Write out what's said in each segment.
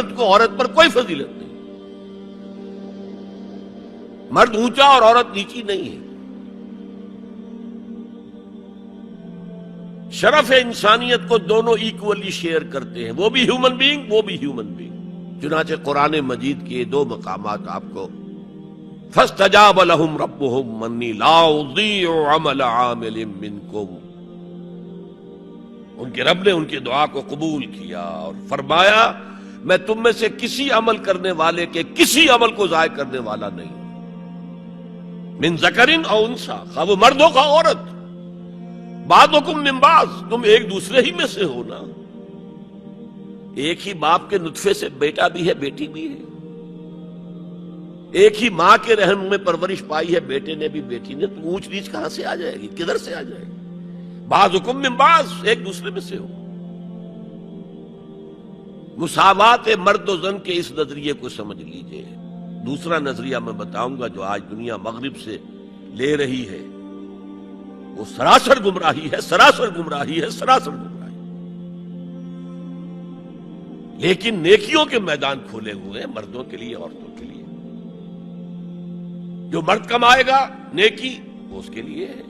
مرد کو عورت پر کوئی فضیلت نہیں. مرد اونچا اور عورت نیچی نہیں ہے. شرف انسانیت کو دونوں ایکولی شیئر کرتے ہیں، وہ بھی ہیومن بینگ، وہ بھی ہیومن بینگ. چنانچہ قرآن مجید کے دو مقامات آپ کو فَاسْتَجَابَ لَهُمْ رَبُّهُمْ أَنِّي لَا أُضِيعُ عَمَلَ عَامِلٍ مِّنكُمْ. ان کے رب نے ان کی دعا کو قبول کیا اور فرمایا میں تم میں سے کسی عمل کرنے والے کے کسی عمل کو ضائع کرنے والا نہیں. من ذکرن او انثی، خواہ وہ مرد ہو خواہ عورت. بعضکم من بعض، تم ایک دوسرے ہی میں سے ہو نا. ایک ہی باپ کے نطفے سے بیٹا بھی ہے بیٹی بھی ہے. ایک ہی ماں کے رحم میں پرورش پائی ہے بیٹے نے بھی بیٹی نے. تو اونچ نیچ کہاں سے آ جائے گی؟ کدھر سے آ جائے گی؟ بعضکم من بعض، ایک دوسرے میں سے ہو. مساوات مرد و زن کے اس نظریے کو سمجھ لیجئے. دوسرا نظریہ میں بتاؤں گا جو آج دنیا مغرب سے لے رہی ہے، وہ سراسر گمراہی ہے، سراسر گمراہی ہے، سراسر گمراہی. لیکن نیکیوں کے میدان کھولے ہوئے ہیں مردوں کے لیے عورتوں کے لیے. جو مرد کمائے گا نیکی وہ اس کے لیے ہے،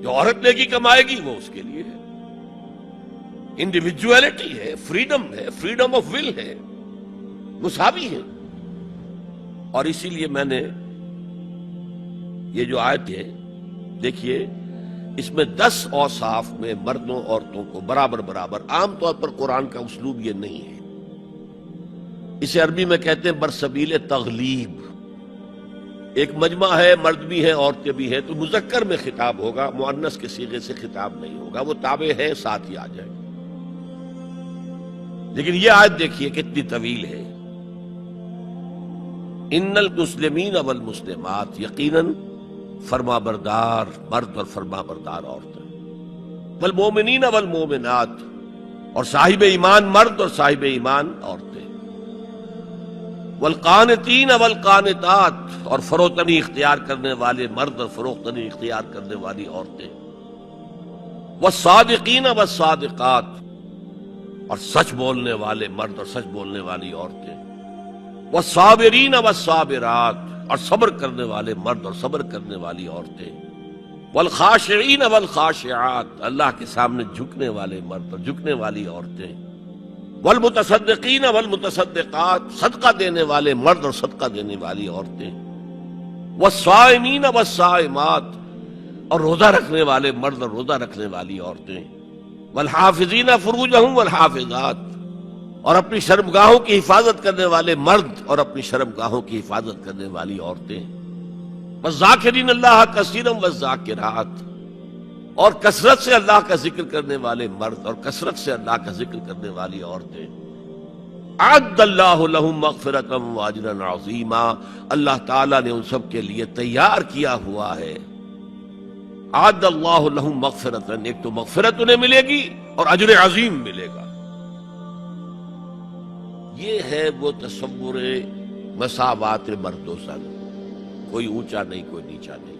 جو عورت نیکی کمائے گی وہ اس کے لیے ہے. انڈیویجویلٹی ہے، فریڈم ہے، فریڈم آف ول ہے، مساوی ہے. اور اسی لیے میں نے یہ جو آیت ہے دیکھیے، اس میں 10 اوصاف میں مردوں عورتوں کو برابر برابر. عام طور پر قرآن کا اسلوب یہ نہیں ہے. اسے عربی میں کہتے ہیں برسبیل تغلیب. ایک مجمع ہے، مرد بھی ہے عورتیں بھی ہیں، تو مذکر میں خطاب ہوگا، مؤنث کے صیغے سے خطاب نہیں ہوگا. وہ تابع ہے، ساتھ ہی آ جائے گا. لیکن یہ آیت دیکھیے کتنی طویل ہے. ان المسلمین والمسلمات، یقیناً فرما بردار مرد اور فرما بردار عورتیں. والمومنین والمومنات، اور صاحب ایمان مرد اور صاحب ایمان عورتیں. والقانتین والقانتات، اور فروتنی اختیار کرنے والے مرد اور فروتنی اختیار کرنے والی عورتیں. والصادقین والصادقات، اور سچ بولنے والے مرد اور سچ بولنے والی عورتیں. والصابرین والصابرات، اور صبر کرنے والے مرد اور صبر کرنے والی عورتیں. والخاشعین والخاشعات، اللہ کے سامنے جھکنے والے مرد اور جھکنے والی عورتیں. والمتصدقین والمتصدقات، صدقہ دینے والے مرد اور صدقہ دینے والی عورتیں. والصائمین والصائمات، اور روزہ رکھنے والے مرد اور روزہ رکھنے والی عورتیں. والحافظین فروجہم والحافظات، اور اپنی شرمگاہوں کی حفاظت کرنے والے مرد اور اپنی شرمگاہوں کی حفاظت کرنے والی عورتیں. والذاکرین اللہ کثیرا والذاکرات، اور کثرت سے اللہ کا ذکر کرنے والے مرد اور کثرت سے اللہ کا ذکر کرنے والی عورتیں. اعد اللہ لہم مغفرۃ واجرا عظیما، اللہ تعالیٰ نے ان سب کے لیے تیار کیا ہوا ہے. اعد اللہ لہم مغفرۃ، ایک تو مغفرت انہیں ملے گی اور اجر عظیم ملے گا. یہ ہے وہ تصور مساوات مرد و زن، کوئی اونچا نہیں کوئی نیچا نہیں.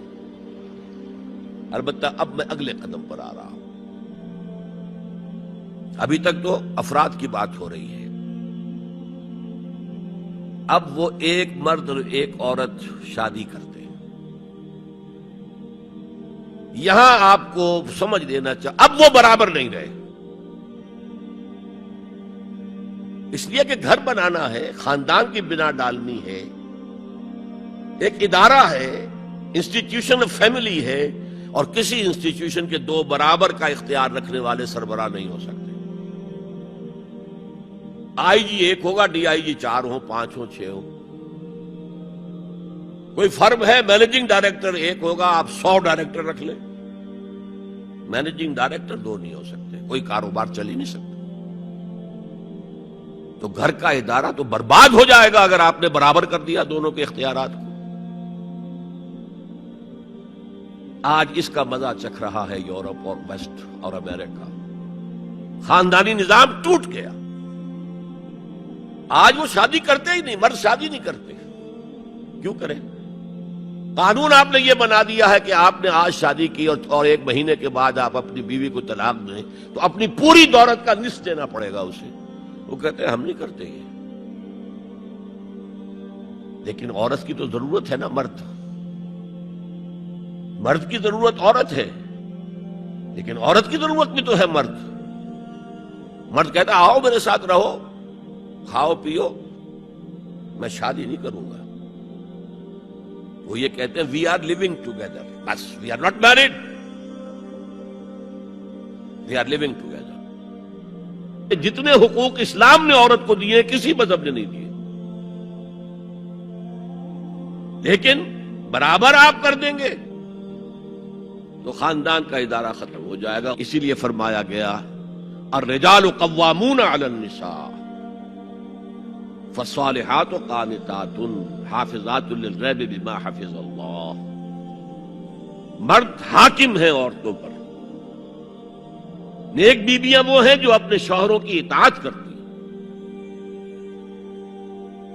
البتہ اب میں اگلے قدم پر آ رہا ہوں. ابھی تک تو افراد کی بات ہو رہی ہے. اب وہ ایک مرد اور ایک عورت شادی کرتے ہیں. یہاں آپ کو سمجھ لینا چاہیے اب وہ برابر نہیں رہے. اس لیے کہ گھر بنانا ہے، خاندان کی بنا ڈالنی ہے، ایک ادارہ ہے، انسٹیٹیوشن آف فیملی ہے، اور کسی انسٹیٹیوشن کے دو برابر کا اختیار رکھنے والے سربراہ نہیں ہو سکتے. آئی جی ایک ہوگا، ڈی آئی جی 4 ہوں، 5 ہوں، 6 ہوں. کوئی فرم ہے، مینیجنگ ڈائریکٹر ایک ہوگا، آپ 100 ڈائریکٹر رکھ لیں. مینیجنگ ڈائریکٹر 2 نہیں ہو سکتے، کوئی کاروبار چل ہی نہیں سکتا. تو گھر کا ادارہ تو برباد ہو جائے گا اگر آپ نے برابر کر دیا دونوں کے اختیارات کو. آج اس کا مزہ چکھ رہا ہے یورپ اور ویسٹ اور امریکہ. خاندانی نظام ٹوٹ گیا. آج وہ شادی کرتے ہی نہیں، مرد شادی نہیں کرتے. کیوں کریں؟ قانون آپ نے یہ بنا دیا ہے کہ آپ نے آج شادی کی اور 1 مہینے کے بعد آپ اپنی بیوی کو طلاق دیں تو اپنی پوری دولت کا نصف دینا پڑے گا اسے. وہ کہتے ہیں ہم نہیں کرتے. یہ لیکن عورت کی تو ضرورت ہے نا، مرد کی ضرورت عورت ہے، لیکن عورت کی ضرورت بھی تو ہے مرد۔ مرد کہتا آؤ میرے ساتھ رہو، کھاؤ پیو، میں شادی نہیں کروں گا۔ وہ یہ کہتے ہیں وی آر لیونگ ٹوگیدر، بس we are not married, we are living together. جتنے حقوق اسلام نے عورت کو دیے کسی مذہب نے نہیں دیے، لیکن برابر آپ کر دیں گے تو خاندان کا ادارہ ختم ہو جائے گا۔ اسی لیے فرمایا گیا الرجال قوامون علی النساء فالصالحات قانتات حافظات للغیب بما حفظ اللہ۔ مرد حاکم ہیں عورتوں پر، نیک بیویاں وہ ہیں جو اپنے شوہروں کی اطاعت کرتی ہیں۔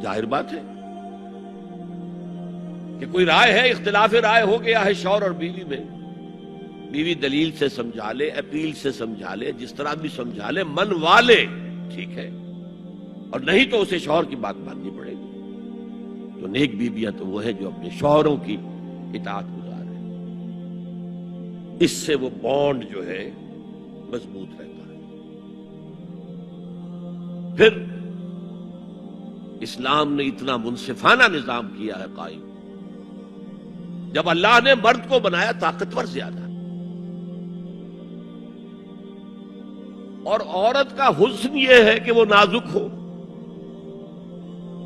ظاہر بات ہے کہ کوئی رائے ہے، اختلاف رائے ہو گیا ہے شوہر اور بیوی میں، بیوی دلیل سے سمجھا لے، اپیل سے سمجھا لے، جس طرح بھی سمجھا لے، منوا لے، ٹھیک ہے، اور نہیں تو اسے شوہر کی بات ماننی پڑے گی۔ تو نیک بیویاں تو وہ ہیں جو اپنے شوہروں کی اطاعت گزارے، اس سے وہ بانڈ جو ہے مضبوط رہتا ہے۔ پھر اسلام نے اتنا منصفانہ نظام کیا ہے قائم، جب اللہ نے مرد کو بنایا طاقتور زیادہ، اور عورت کا حسن یہ ہے کہ وہ نازک ہو،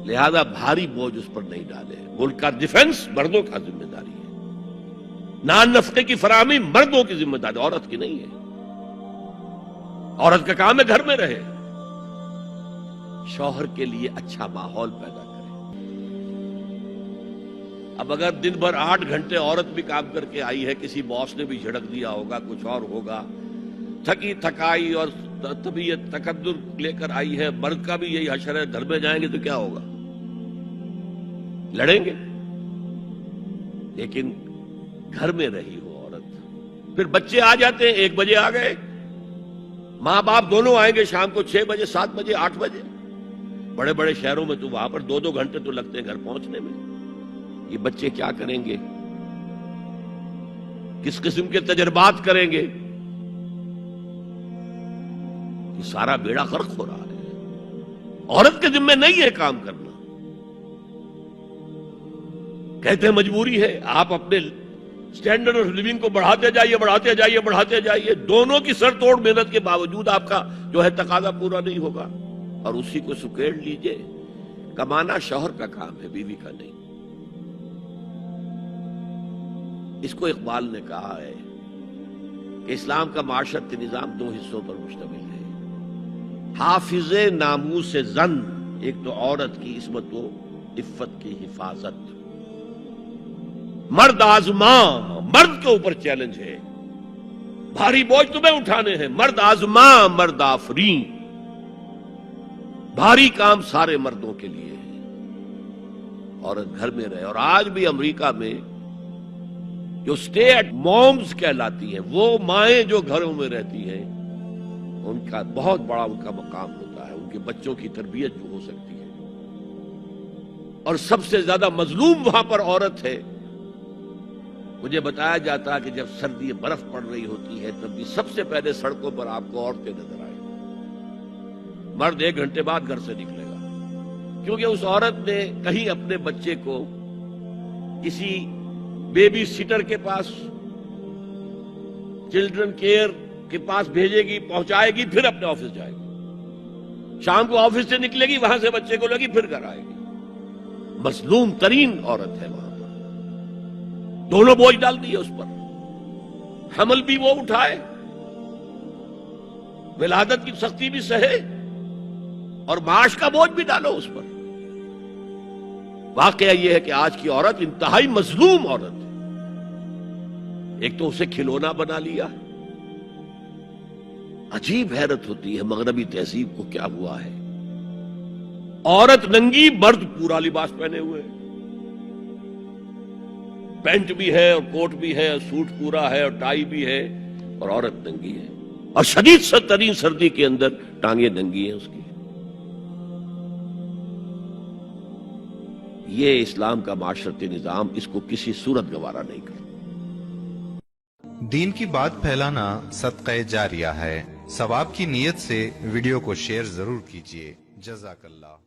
لہذا بھاری بوجھ اس پر نہیں ڈالے۔ ملک کا ڈیفنس مردوں کا ذمہ داری ہے، نان نفقے کی فراہمی مردوں کی ذمہ داری، عورت کی نہیں ہے۔ عورت کا کام ہے گھر میں رہے، شوہر کے لیے اچھا ماحول پیدا کرے۔ اب اگر دن بھر 8 گھنٹے عورت بھی کام کر کے آئی ہے، کسی باس نے بھی جھڑک دیا ہوگا، کچھ اور ہوگا، تھکی تھکائی اور طبیعت تقدر لے کر آئی ہے، مرد کا بھی یہی حشر ہے، گھر میں جائیں گے تو کیا ہوگا؟ لڑیں گے۔ لیکن گھر میں رہی ہو عورت، پھر بچے آ جاتے ہیں، 1 بجے آ گئے، ماں باپ دونوں آئیں گے شام کو 6 بجے، 7 بجے، 8 بجے۔ بڑے بڑے شہروں میں تو وہاں پر 2 گھنٹے تو لگتے ہیں گھر پہنچنے میں۔ یہ بچے کیا کریں گے؟ کس قسم کے تجربات کریں گے؟ یہ سارا بیڑا غرق ہو رہا ہے۔ عورت کے ذمہ نہیں ہے کام کرنا، کہتے ہیں مجبوری ہے۔ آپ اپنے سٹینڈرڈ آف لیونگ کو بڑھاتے جائیے، بڑھاتے جائیے، بڑھاتے جائیے، دونوں کی سر توڑ محنت کے باوجود آپ کا جو ہے تقاضا پورا نہیں ہوگا، اور اسی کو سکیڑ لیجئے۔ کمانا شوہر کا کام ہے، بیوی کا نہیں۔ اس کو اقبال نے کہا ہے کہ اسلام کا معاشرتی نظام 2 حصوں پر مشتمل ہے، حافظ ناموس زن، ایک تو عورت کی عصمت و عفت کی حفاظت، مرد آزما، مرد کے اوپر چیلنج ہے، بھاری بوجھ تمہیں اٹھانے ہیں، مرد آزما مرد آفرین، بھاری کام سارے مردوں کے لیے ہے، عورت گھر میں رہے۔ اور آج بھی امریکہ میں جو سٹے ایٹ مومز کہلاتی ہیں، وہ مائیں جو گھروں میں رہتی ہیں، ان کا بہت بڑا ان کا مقام ہوتا ہے، ان کے بچوں کی تربیت جو ہو سکتی ہے۔ اور سب سے زیادہ مظلوم وہاں پر عورت ہے۔ مجھے بتایا جاتا ہے کہ جب سردی برف پڑ رہی ہوتی ہے تب بھی سب سے پہلے سڑکوں پر آپ کو عورتیں نظر آئیں، مرد 1 گھنٹے بعد گھر سے نکلے گا، کیونکہ اس عورت نے کہیں اپنے بچے کو کسی بیبی سیٹر کے پاس، چلڈرن کیئر کے پاس بھیجے گی، پہنچائے گی، پھر اپنے آفس جائے گی، شام کو آفس سے نکلے گی، وہاں سے بچے کو لگی، پھر گھر آئے گی۔ مظلوم ترین عورت ہے وہاں پر، دونوں بوجھ ڈال دیے اس پر، حمل بھی وہ اٹھائے، ولادت کی سختی بھی سہے، اور معاش کا بوجھ بھی ڈالو اس پر۔ واقعہ یہ ہے کہ آج کی عورت انتہائی مظلوم عورت ہے۔ ایک تو اسے کھلونا بنا لیا، عجیب حیرت ہوتی ہے مغربی تہذیب کو کیا ہوا ہے، عورت ننگی، مرد پورا لباس پہنے ہوئے، پینٹ بھی ہے اور کوٹ بھی ہے، سوٹ پورا ہے اور ٹائی بھی ہے، اور عورت ننگی ہے، اور شدید ترین سردی کے اندر ٹانگیں ننگی ہیں اس کی۔ یہ اسلام کا معاشرتی نظام اس کو کسی صورت گوارا نہیں کرتا۔ دین کی بات پھیلانا صدقہ جاریہ ہے۔ ثواب کی نیت سے ویڈیو کو شیئر ضرور کیجیے۔ جزاک اللہ۔